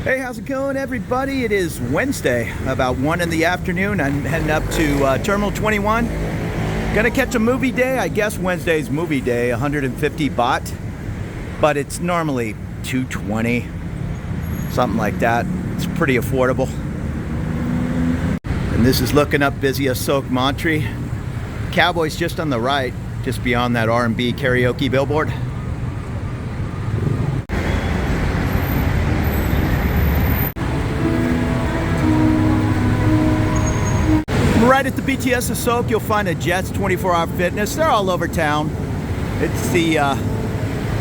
Hey, how's it going, everybody? It is Wednesday, about 1 in the afternoon. I'm heading up to Terminal 21. Gonna catch a movie day. I guess Wednesday's movie day, 150 baht, but it's normally 220, something like that. It's pretty affordable. And this is looking up busy as Sukhumvit. Cowboys just on the right, just beyond that R&B karaoke billboard. Right at the BTS of Sok, you'll find a Jets 24-hour fitness. They're all over town. It's the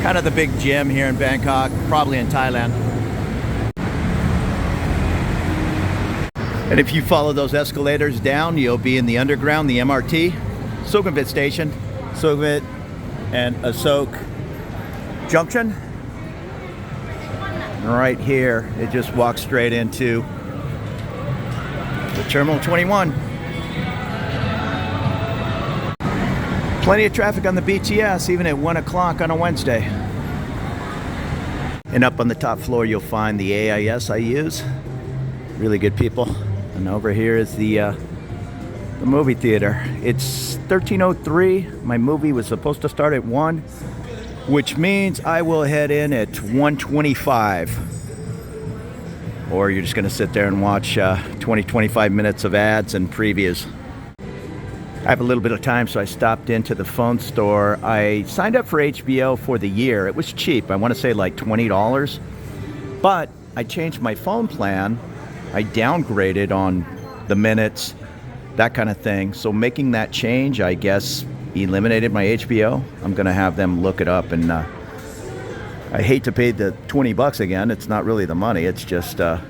kind of the big gym here in Bangkok, probably in Thailand. And if you follow those escalators down, you'll be in the underground, the MRT, Sukhumvit station, Sukhumvit and Asok Junction. Right here, it just walks straight into the Terminal 21. Plenty of traffic on the BTS, even at 1 o'clock on a Wednesday. And up on the top floor, you'll find the AIS I use. Really good people. And over here is the movie theater. It's 13:03. My movie was supposed to start at 1, which means I will head in at 1:25. Or you're just going to sit there and watch 20-25 minutes of ads and previews. I have a little bit of time, so I stopped into the phone store. I signed up for HBO for the year. It was cheap. I want to say like $20. But I changed my phone plan. I downgraded on the minutes, that kind of thing. So making that change, I guess, eliminated my HBO. I'm going to have them look it up. And I hate to pay the $20 again. It's not really the money. It's just I'd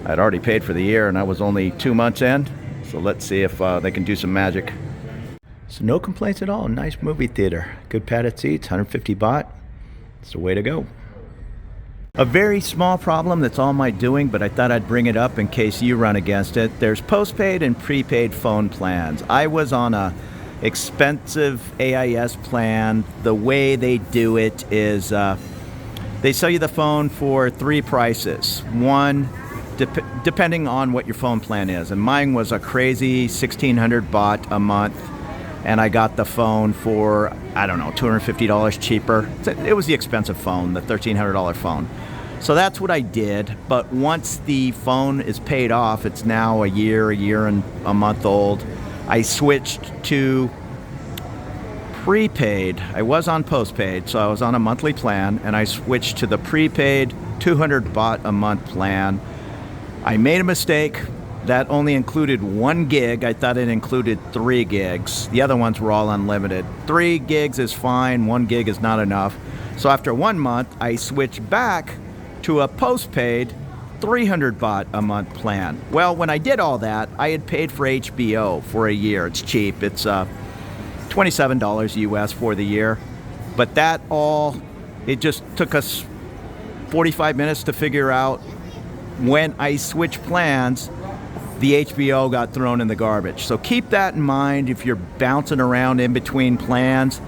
already paid for the year, and I was only 2 months in. So let's see if they can do some magic. So no complaints at all. Nice movie theater. Good padded seats, 150 baht. It's the way to go. A very small problem that's all my doing, but I thought I'd bring it up in case you run against it. There's postpaid and prepaid phone plans. I was on a expensive AIS plan. The way they do it is they sell you the phone for 3 prices. One, depending on what your phone plan is. And mine was a crazy 1,600 baht a month. And I got the phone for, I don't know, $250 cheaper. It was the expensive phone, the $1,300 phone. So that's what I did. But once the phone is paid off, it's now a year and a month old, I switched to prepaid. I was on postpaid, so I was on a monthly plan, and I switched to the prepaid 200 baht a month plan. I made a mistake. That only included 1 gig. I thought it included 3 gigs. The other ones were all unlimited. 3 gigs is fine. 1 gig is not enough. So after 1 month, I switched back to a postpaid 300 baht a month plan. Well, when I did all that, I had paid for HBO for a year. It's cheap. It's $27 US for the year. But that all, it just took us 45 minutes to figure out. When I switched plans, the HBO got thrown in the garbage. So keep that in mind if you're bouncing around in between plans.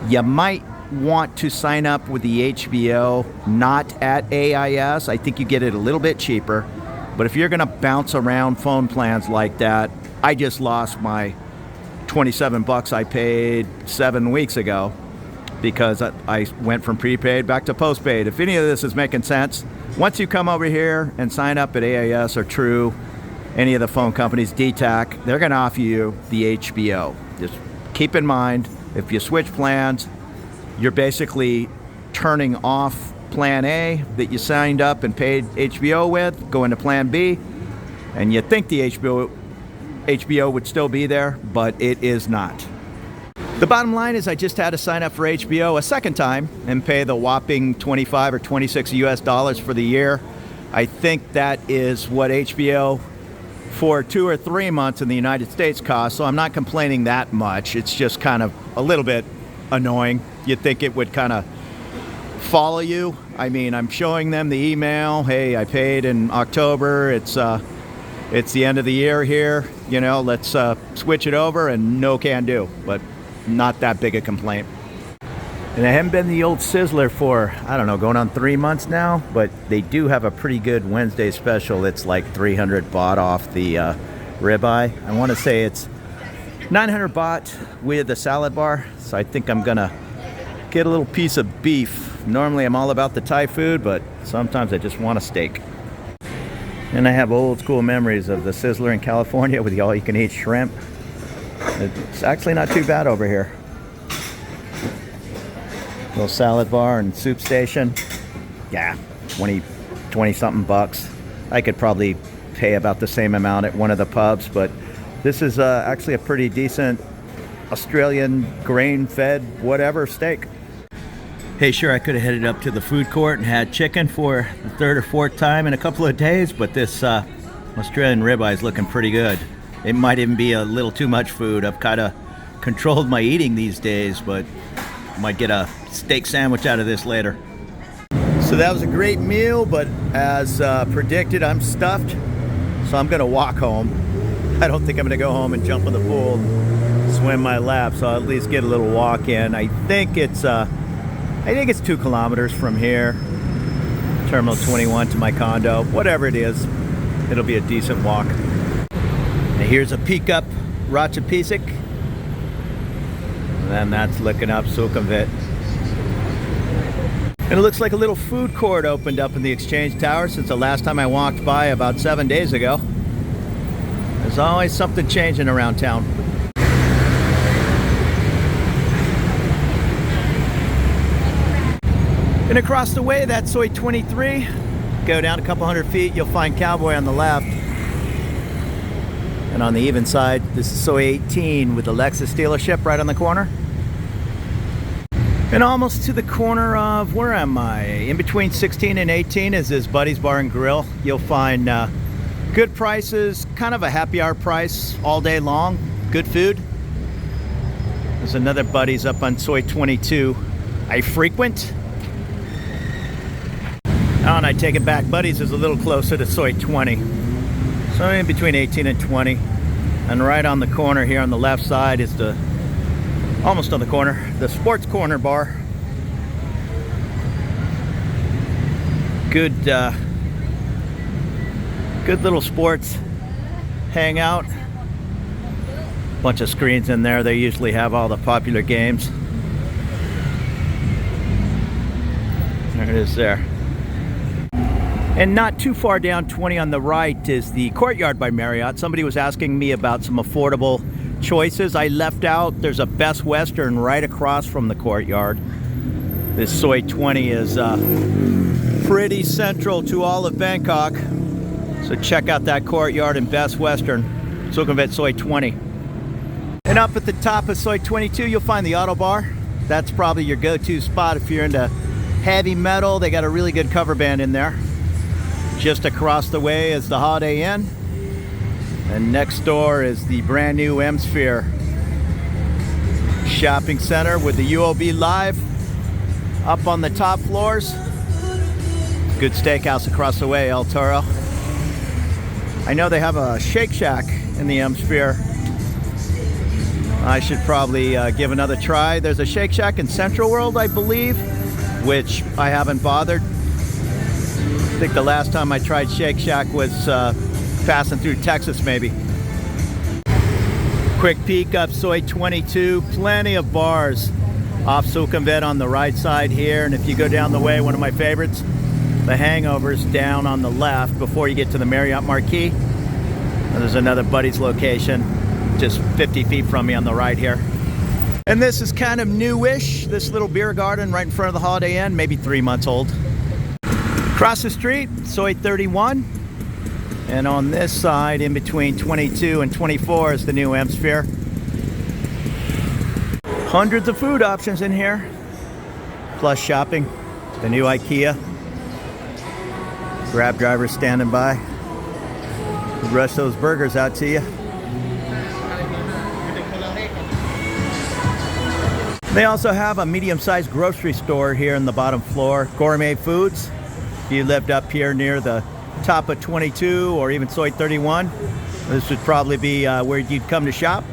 You might want to sign up with the HBO, not at AIS. I think you get it a little bit cheaper. But if you're going to bounce around phone plans like that, I just lost my $27 I paid 7 weeks ago because I went from prepaid back to postpaid. If any of this is making sense, once you come over here and sign up at AIS or True, any of the phone companies, DTAC, they're going to offer you the HBO. Just keep in mind, if you switch plans, you're basically turning off Plan A that you signed up and paid HBO with, go into Plan B, and you think the HBO would still be there, but it is not. The bottom line is I just had to sign up for HBO a second time and pay the whopping 25 or 26 US dollars for the year. I think that is what HBO for 2 or 3 months in the United States costs, so I'm not complaining that much. It's just kind of a little bit annoying. You'd think it would kind of follow you. I mean, I'm showing them the email, hey, I paid in October, it's the end of the year here, you know, let's switch it over, and no can do, but not that big a complaint. And I haven't been to the old Sizzler for, I don't know, going on 3 months now, but they do have a pretty good Wednesday special. It's like 300 baht off the ribeye. I want to say it's 900 baht with the salad bar. So I think I'm gonna get a little piece of beef. Normally I'm all about the Thai food, but sometimes I just want a steak. And I have old school memories of the Sizzler in California with the all-you-can-eat shrimp. It's actually not too bad over here. Little salad bar and soup station. Yeah, 20 something bucks. I could probably pay about the same amount at one of the pubs, but this is actually a pretty decent Australian grain-fed whatever steak. Hey, sure, I could have headed up to the food court and had chicken for the third or fourth time in a couple of days, but this Australian ribeye is looking pretty good. It might even be a little too much food. I've kind of controlled my eating these days, but might get a steak sandwich out of this later. So that was a great meal, but as predicted, I'm stuffed, so I'm gonna walk home. I don't think I'm gonna go home and jump in the pool and swim my lap, so I'll at least get a little walk in. I think it's 2 kilometers from here, Terminal 21 to my condo. Whatever it is, it'll be a decent walk. Now here's a peek up Ratchapisik. And then that's looking up Sukhumvit. And it looks like a little food court opened up in the Exchange Tower since the last time I walked by about 7 days ago. There's always something changing around town. And across the way, that's Soi 23. Go down a couple hundred feet, you'll find Cowboy on the left. And on the even side, this is Soi 18 with the Lexus dealership right on the corner. And almost to the corner of, where am I? In between 16 and 18 is this Buddy's Bar and Grill. You'll find good prices, kind of a happy hour price all day long. Good food. There's another Buddy's up on Soi 22. I frequent. Oh, and I take it back. Buddy's is a little closer to Soi 20. So in between 18 and 20. And right on the corner here on the left side is the, almost on the corner, the Sports Corner Bar. Good little sports hangout. Bunch of screens in there. They usually have all the popular games. There it is there. And not too far down 20 on the right is the Courtyard by Marriott. Somebody was asking me about some affordable choices. I left out, there's a Best Western right across from the Courtyard. This Soi 20 is pretty central to all of Bangkok. So check out that Courtyard and Best Western, Sukhumvit Soi 20. And up at the top of Soi 22, you'll find the Auto Bar. That's probably your go-to spot if you're into heavy metal. They got a really good cover band in there. Just across the way is the Holiday Inn. And next door is the brand new M-Sphere shopping center with the UOB Live up on the top floors. Good steakhouse across the way, El Toro. I know they have a Shake Shack in the M-Sphere. I should probably give another try. There's a Shake Shack in Central World, I believe, which I haven't bothered. I think the last time I tried Shake Shack was passing through Texas, maybe. Quick peek up Soi 22. Plenty of bars off Sukhumvit on the right side here. And if you go down the way, one of my favorites, the Hangover's down on the left before you get to the Marriott Marquis. And there's another Buddy's location just 50 feet from me on the right here. And this is kind of newish, this little beer garden right in front of the Holiday Inn, maybe 3 months old. Across the street, Soi 31. And on this side, in between 22 and 24 is the new M-Sphere. Hundreds of food options in here. Plus shopping, the new IKEA. Grab drivers standing by. Rush those burgers out to you. They also have a medium-sized grocery store here in the bottom floor. Gourmet Foods. If you lived up here near the top of 22 or even Soi 31, this would probably be where you'd come to shop.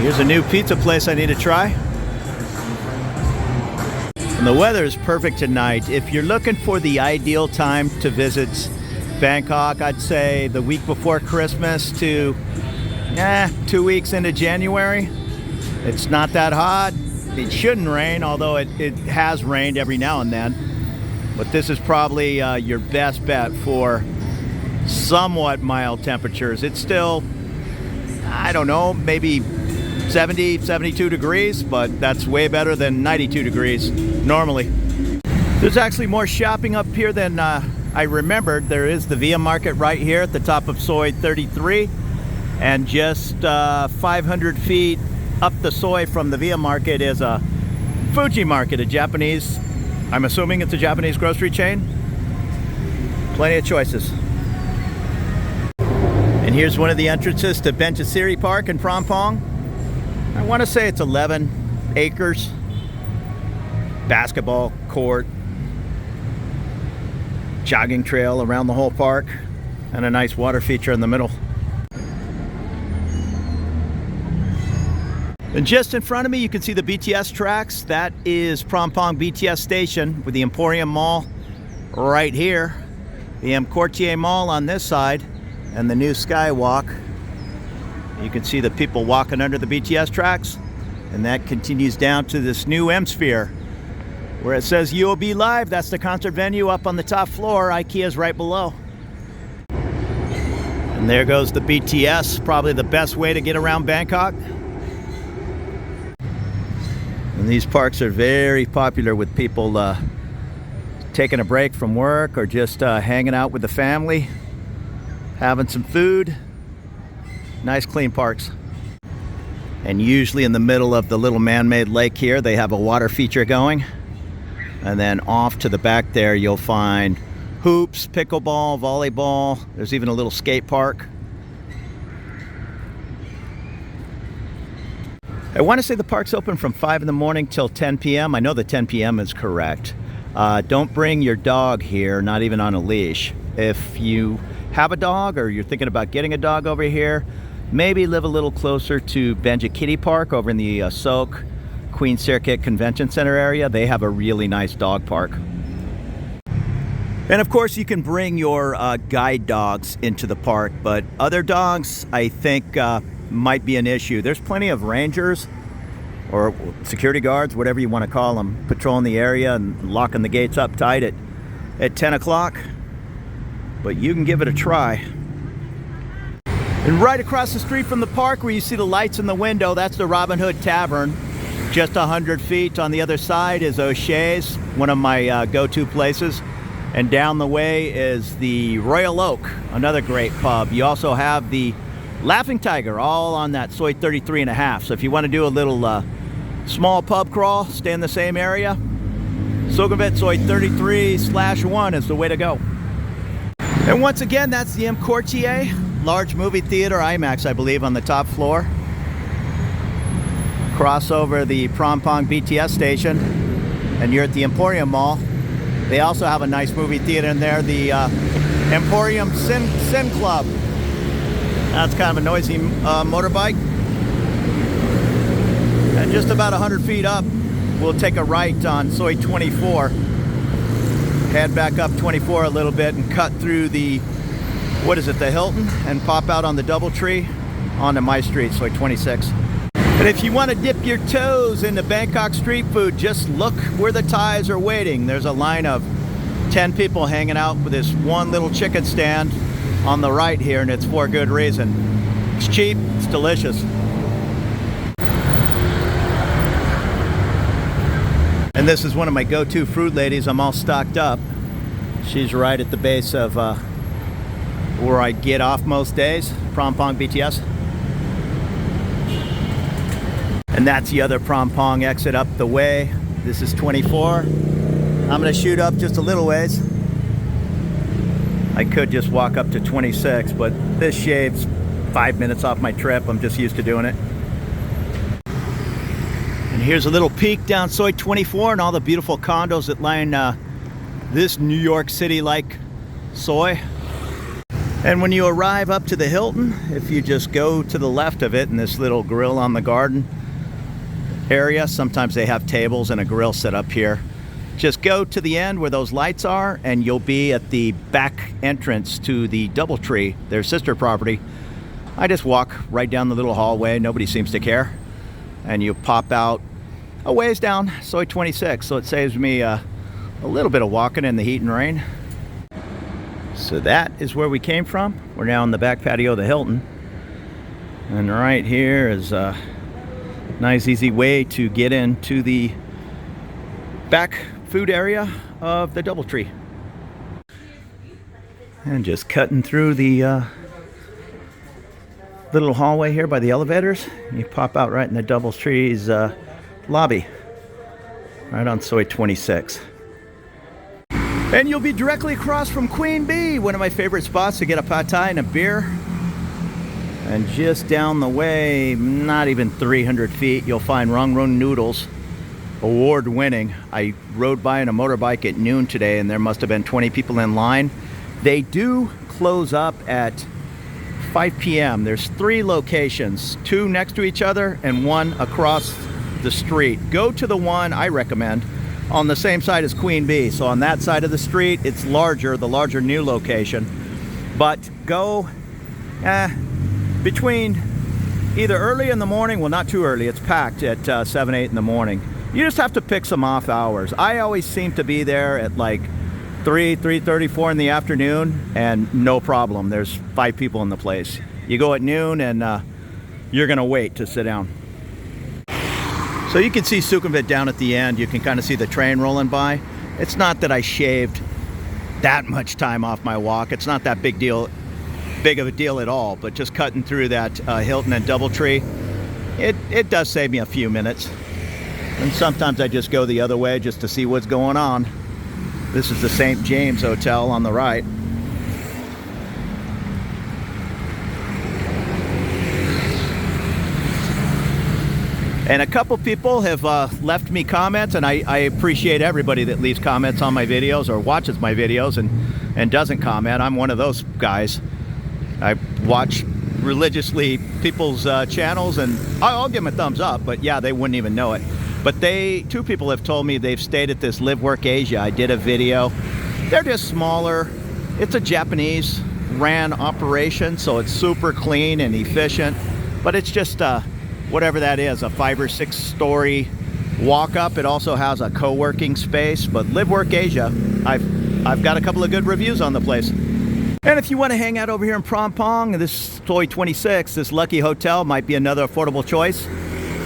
Here's a new pizza place I need to try. And the weather is perfect tonight. If you're looking for the ideal time to visit Bangkok, I'd say the week before Christmas to 2 weeks into January. It's not that hot. It shouldn't rain, although it has rained every now and then. But this is probably your best bet for somewhat mild temperatures. It's still, I don't know, maybe 70, 72 degrees, but that's way better than 92 degrees normally. There's actually more shopping up here than I remembered. There is the Via Market right here at the top of Soi 33, and just 500 feet up the Soi from the Via Market is a Fuji Market, a Japanese, I'm assuming it's a Japanese grocery chain. Plenty of choices. And here's one of the entrances to Benjakitti Park in Phrom Phong. I want to say it's 11 acres. Basketball court, jogging trail around the whole park, and a nice water feature in the middle. And just in front of me, you can see the BTS tracks. That is Phrom Phong BTS station with the Emporium Mall right here, the M Courtier Mall on this side, and the new Skywalk. You can see the people walking under the BTS tracks, and that continues down to this new M Sphere where it says UOB Live. That's the concert venue up on the top floor. IKEA's right below. And there goes the BTS, probably the best way to get around Bangkok. And these parks are very popular with people taking a break from work or just hanging out with the family, having some food. Nice clean parks. And usually in the middle of the little man-made lake here, they have a water feature going. And then off to the back there, you'll find hoops, pickleball, volleyball. There's even a little skate park. I want to say the park's open from 5 in the morning till 10 p.m. I know the 10 p.m. is correct. Don't bring your dog here, not even on a leash. If you have a dog or you're thinking about getting a dog over here, maybe live a little closer to Benjakitti Park over in the Sok Queen Circuit Convention Center area. They have a really nice dog park. And of course you can bring your guide dogs into the park, but other dogs I think might be an issue. There's plenty of rangers or security guards, whatever you want to call them, patrolling the area and locking the gates up tight at 10 o'clock. But you can give it a try. And right across the street from the park where you see the lights in the window, that's the Robin Hood Tavern. Just 100 feet on the other side is O'Shea's, one of my go-to places. And down the way is the Royal Oak, another great pub. You also have the Laughing Tiger, all on that Soi 33.5. So if you want to do a little small pub crawl, stay in the same area, Sukhumvit Soi 33/1 is the way to go. And once again, that's the M Courtier, large movie theater, IMAX, I believe, on the top floor. Cross over the Phrom Phong BTS station, and you're at the Emporium Mall. They also have a nice movie theater in there, the Emporium Sin Club. That's kind of a noisy motorbike. And just about 100 feet up, we'll take a right on Soi 24. Head back up 24 a little bit and cut through the, what is it, the Hilton, and pop out on the Doubletree onto my street, Soi 26. And if you want to dip your toes into Bangkok street food, just look where the Thais are waiting. There's a line of 10 people hanging out with this one little chicken stand on the right here, and it's for good reason. It's cheap, it's delicious. And this is one of my go-to fruit ladies. I'm all stocked up. She's right at the base of where I get off most days, Phrom Phong BTS. And that's the other Phrom Phong exit up the way. This is 24. I'm gonna shoot up just a little ways. I could just walk up to 26, but this shaves 5 minutes off my trip. I'm just used to doing it. And here's a little peek down Soi 24 and all the beautiful condos that line this New York City-like Soi. And when you arrive up to the Hilton, if you just go to the left of it in this little grill on the garden area, sometimes they have tables and a grill set up here. Just go to the end where those lights are and you'll be at the back entrance to the DoubleTree, their sister property. I just walk right down the little hallway, nobody seems to care. And you pop out a ways down Soi 26, so it saves me a little bit of walking in the heat and rain. So that is where we came from. We're now in the back patio of the Hilton. And right here is a nice easy way to get into the back food area of the DoubleTree. And just cutting through the little hallway here by the elevators, you pop out right in the DoubleTree's lobby, right on Soi 26. And you'll be directly across from Queen Bee, one of my favorite spots to get a pad thai and a beer. And just down the way, not even 300 feet, you'll find Rong Rung Noodles, award-winning. I rode by on a motorbike at noon today and there must have been 20 people in line. They do close up at 5 p.m. There's 3 locations, 2 next to each other and 1 across the street. Go to the one I recommend on the same side as Queen Bee. So on that side of the street, it's larger, the larger new location. But go between either early in the morning, well not too early, it's packed at 7, 8 in the morning. You just have to pick some off hours. I always seem to be there at like 3:30, 4 in the afternoon and no problem. There's 5 people in the place. You go at noon and you're gonna wait to sit down. So you can see Sukhumvit down at the end. You can kind of see the train rolling by. It's not that I shaved that much time off my walk. It's not that big of a deal at all, but just cutting through that Hilton and DoubleTree, it does save me a few minutes. And sometimes I just go the other way just to see what's going on. This is the St. James Hotel on the right. And a couple people have left me comments, and I appreciate everybody that leaves comments on my videos or watches my videos and doesn't comment. I'm one of those guys. I watch religiously people's channels and I'll give them a thumbs up, but yeah, they wouldn't even know it. But 2 people have told me they've stayed at this Live Work Asia. I did a video. They're just smaller. It's a Japanese ran operation, so it's super clean and efficient, but it's just whatever that is, a 5 or 6 story walk up. It also has a co-working space, but Live Work Asia, I've got a couple of good reviews on the place. And if you want to hang out over here in Phrom Phong, this Soi 26, this Lucky Hotel might be another affordable choice.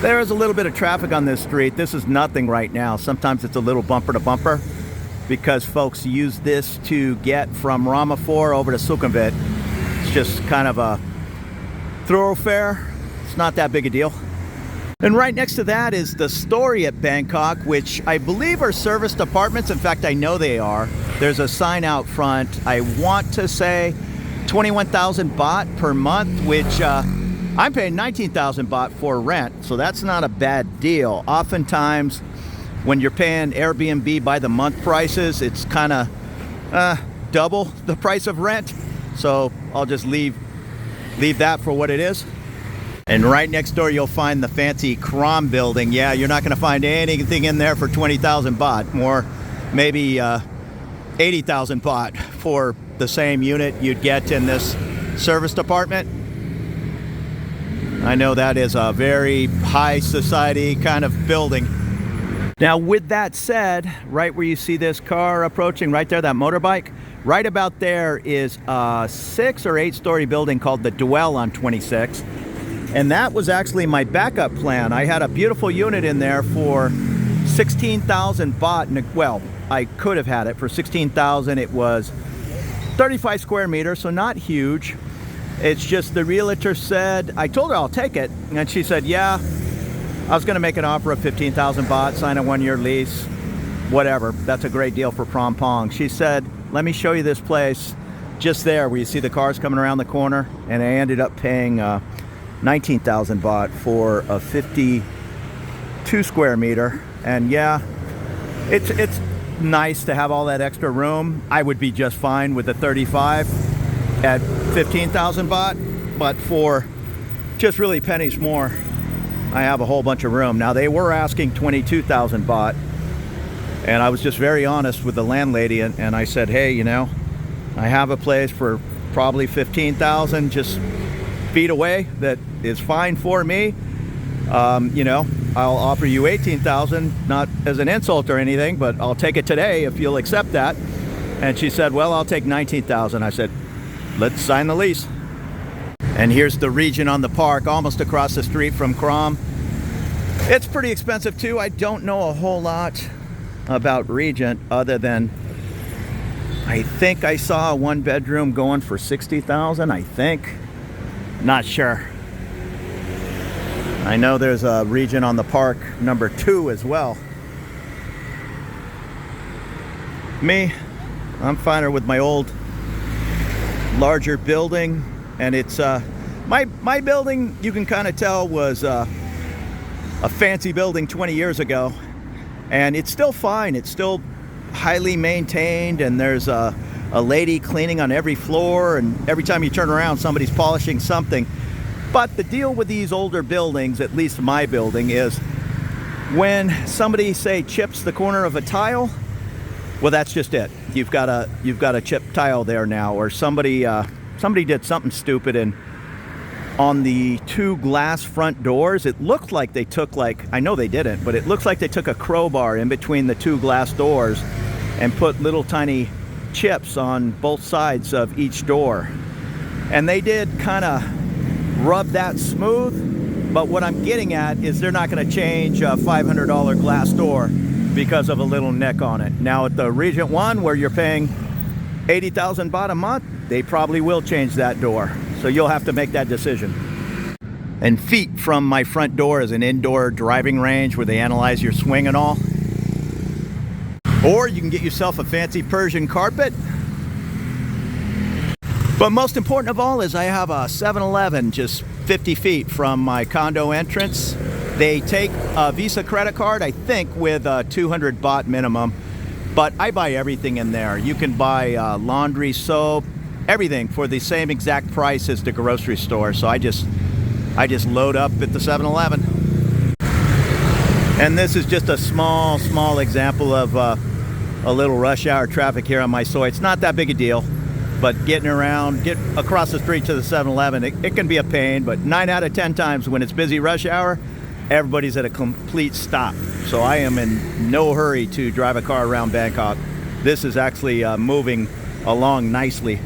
There is a little bit of traffic on this street. This is nothing right now. Sometimes it's a little bumper to bumper because folks use this to get from Rama 4 over to Sukhumvit. It's just kind of a thoroughfare. It's not that big a deal. And right next to that is the Story at Bangkok, which I believe are serviced apartments. In fact, I know they are. There's a sign out front. I want to say 21,000 baht per month, which I'm paying 19,000 baht for rent. So that's not a bad deal. Oftentimes, when you're paying Airbnb by the month prices, it's kind of double the price of rent. So I'll just leave that for what it is. And right next door, you'll find the fancy Krom building. Yeah, you're not going to find anything in there for 20,000 baht. More, maybe 80,000 baht for the same unit you'd get in this serviced apartment. I know that is a very high society kind of building. Now, with that said, right where you see this car approaching, right there, that motorbike, right about there is a 6 or 8 story building called the Dwell on 26. And that was actually my backup plan. I had a beautiful unit in there for 16,000 baht. And well, I could have had it for 16,000. It was 35 square meters, so not huge. It's just the realtor said, I told her I'll take it. And she said, yeah, I was going to make an offer of 15,000 baht, sign a 1-year lease, whatever. That's a great deal for Phrom Phong. She said, let me show you this place just there where you see the cars coming around the corner. And I ended up paying 19,000 baht for a 52 square meter. And yeah, it's nice to have all that extra room. I would be just fine with the 35. at 15,000 baht, but for just really pennies more, I have a whole bunch of room. Now, they were asking 22,000 baht, and I was just very honest with the landlady, and I said, hey, you know, I have a place for probably 15,000 just feet away that is fine for me. You know, I'll offer you 18,000, not as an insult or anything, but I'll take it today if you'll accept that. And she said, well, I'll take 19,000. I said, let's sign the lease. And here's the region on the park, almost across the street from Crom. It's pretty expensive too. I don't know a whole lot about Regent other than I think I saw a one bedroom going for 60,000, I think. Not sure. I know there's a Regent on the park number 2 as well. Me, I'm finer with my old larger building, and it's my building, you can kind of tell, was a fancy building 20 years ago, and it's still fine. It's still highly maintained, and there's a lady cleaning on every floor, and every time you turn around somebody's polishing something. But the deal with these older buildings, at least my building, is when somebody, say, chips the corner of a tile, well, that's just it. You've got a chipped tile there now, or somebody did something stupid, and on the 2 glass front doors, it looked like they took, like, I know they didn't, but it looks like they took a crowbar in between the 2 glass doors and put little tiny chips on both sides of each door. And they did kind of rub that smooth, but what I'm getting at is they're not going to change a $500 glass door because of a little nick on it. Now at the Regent one, where you're paying 80,000 baht a month, they probably will change that door. So you'll have to make that decision. And feet from my front door is an indoor driving range where they analyze your swing and all. Or you can get yourself a fancy Persian carpet. But most important of all is I have a 7-Eleven just 50 feet from my condo entrance. They take a Visa credit card, I think, with a 200 baht minimum. But I buy everything in there. You can buy laundry, soap, everything for the same exact price as the grocery store. So I just load up at the 7-Eleven. And this is just a small example of a little rush hour traffic here on my soy. It's not that big a deal, but get across the street to the 7-Eleven, it can be a pain, but 9 out of 10 times when it's busy rush hour, everybody's at a complete stop. So I am in no hurry to drive a car around Bangkok. This is actually moving along nicely.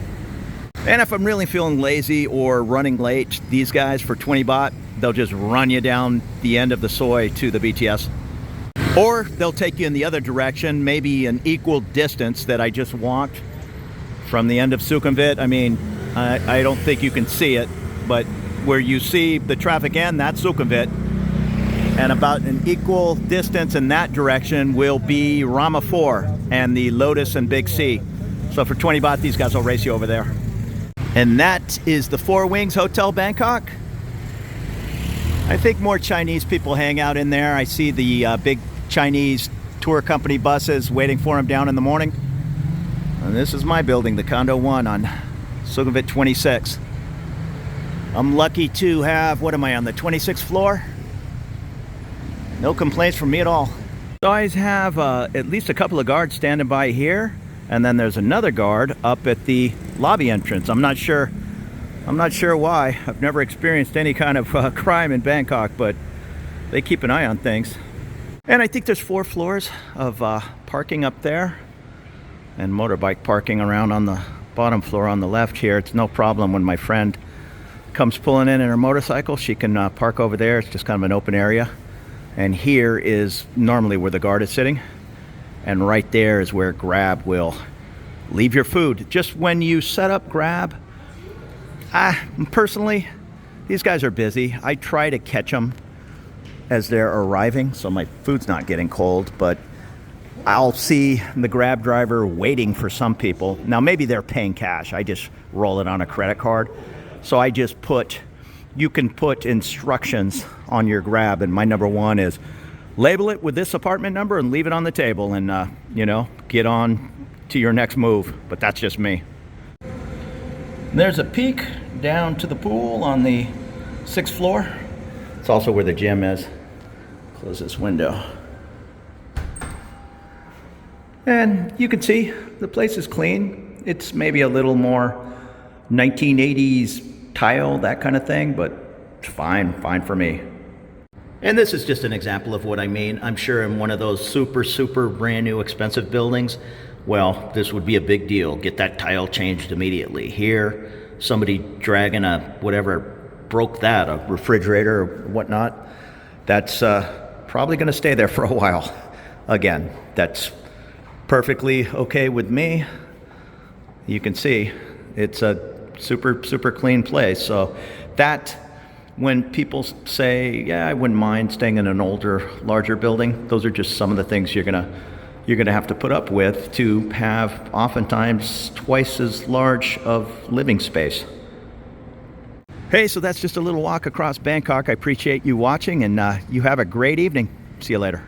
And if I'm really feeling lazy or running late, these guys for 20 baht, they'll just run you down the end of the soy to the BTS. Or they'll take you in the other direction, maybe an equal distance that I just walked from the end of Sukhumvit. I mean, I don't think you can see it, but where you see the traffic end, that's Sukhumvit. And about an equal distance in that direction will be Rama 4 and the Lotus and Big C. So for 20 baht, these guys will race you over there. And that is the Four Wings Hotel Bangkok. I think more Chinese people hang out in there. I see the big Chinese tour company buses waiting for them down in the morning. And this is my building, the Condo 1 on Sukhumvit 26. I'm lucky to have, what am I on, the 26th floor? No complaints from me at all. So I have at least a couple of guards standing by here, and then there's another guard up at the lobby entrance. I'm not sure why. I've never experienced any kind of crime in Bangkok, but they keep an eye on things. And I think there's 4 floors of parking up there, and motorbike parking around on the bottom floor on the left here. It's no problem when my friend comes pulling in her motorcycle. She can park over there. It's just kind of an open area. And here is normally where the guard is sitting. And right there is where Grab will leave your food. Just when you set up Grab, personally, these guys are busy. I try to catch them as they're arriving, so my food's not getting cold, but I'll see the Grab driver waiting for some people. Now, maybe they're paying cash. I just roll it on a credit card. So I just you can put instructions on your Grab, and my number 1 is label it with this apartment number and leave it on the table, and get on to your next move. But that's just me. There's a peek down to the pool on the 6th floor. It's also where the gym is. Close this window. And you can see the place is clean. It's maybe a little more 1980s tile, that kind of thing, but it's fine for me. And this is just an example of what I mean. I'm sure in one of those super brand new expensive buildings, well, this would be a big deal. Get that tile changed immediately. Here, somebody dragging a whatever broke that, a refrigerator or whatnot, that's probably going to stay there for a while. Again, that's perfectly okay with me. You can see it's a super clean place. So that, when people say, yeah, I wouldn't mind staying in an older, larger building, those are just some of the things you're gonna have to put up with to have oftentimes twice as large of living space. Hey, so that's just a little walk across Bangkok. I appreciate you watching, and you have a great evening. See you later.